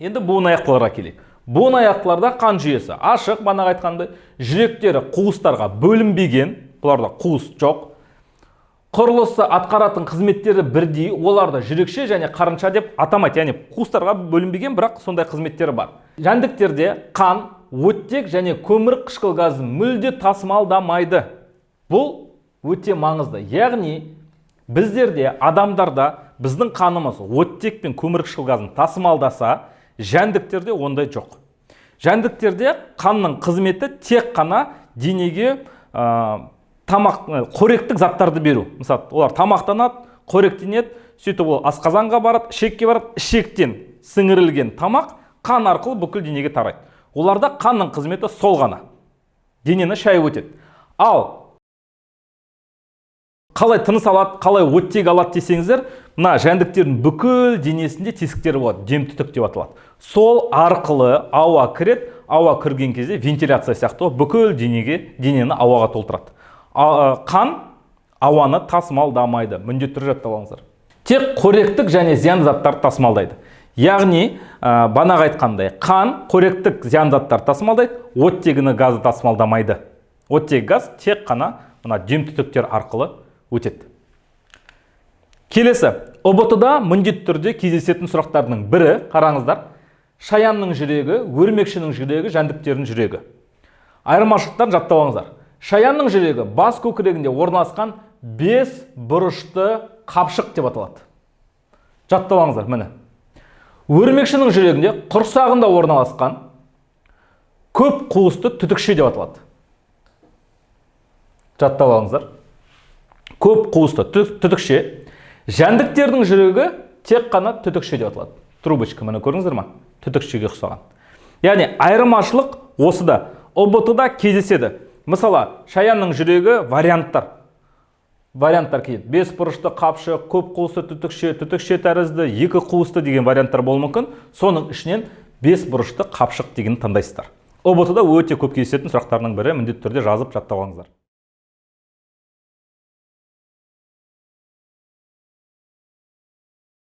Енді буынаяқтыларға келейік. Буынаяқтыларда қан жүйесі ашық, бағана айтқандай, жүректері қуыстарға бөлінбеген, бұларда қуыс жоқ. Құрылысы атқаратын қызметтері бірдей, оларды жүрекше және қарынша деп атамайды, яғни қуыстарға бөлінбеген, бірақ сондай қызметтері бар. Жәндіктерде қан, оттек және көмір қышқыл газын мүлде тасымалдамайды. Бұл өте маңызды. Яғни біздерде, адамдарда біздің қанымыз оттек пен көмір қышқыл газын тасымалдаса, жәндіктерде ондай жоқ. Жәндіктерде қанның қызметі тек қана денеге қоректік заттарды беру. Мысалы, олар тамақтанады, қоректенеді, сөйтіп ол асқазанға барады, ішекке барады, ішектен сіңірілген тамақ қан арқылы бүкіл денеге тарайды. Оларда қанның қызметі сол ғана. Денені шайып өтеді. Ал қалай тыныс алады, қалай оттек алады десеңіздер, мына жәндіктердің бүкіл денесінде тесіктері болады, жемтүтік деп аталады. Сол арқылы ауа кіреді, ауа кірген кезде вентиляция сияқты бүкіл денені ауаға толтырады. Қан ауаны тасымалдамайды, міндетті түрде жаттап алыңыздар. Тек қоректік және зиянды заттар тасымалдайды. Яғни, бағана айтқандай, қан қоректік зиянды заттар тасымалдайды, оттегіні газы тасымалдамайды. Оттегі газ тек қана мына жемтүтіктер арқылы өтеді. Келесі, ұбт-да міндетті түрде кездесетін сұрақтардың бірі, қараңыздар, шаянның жүрегі, өрмекшінің жүрегі, жәндіктердің жүрегі. Айырмашылықтарын жаттап алыңыздар. Шаянның жүрегі бас көкірегінде орналасқан 5 бұрышты қапшық деп аталады. Жаттап алыңыздар, міне. Өрмекшінің жүрегінде құрсағында орналасқан көп қуысты түтікше деп аталады. Жаттап алыңыздар. Көп қуысты түтікше. Жәндіктердің жүрегі тек қана түтікше деп аталады. Трубочка, міне көрдіңіздер ма? Түтікшеге ұқсаған. Яғни айырмашылық осыда. ұбт-да кездеседі. Мысалы, шаянның жүрегі варианттар келеді. 5 бұрышты қапшық, көп қуысты түтікше тәрізді, 2 қуысты деген варианттар болуы мүмкін. Соның ішінен 5 бұрышты қапшық деген таңдайсыздар. ұбт-да өте көп кездесетін сұрақтарының бірі, міндетті түрде жазып жаттап алыңыздар.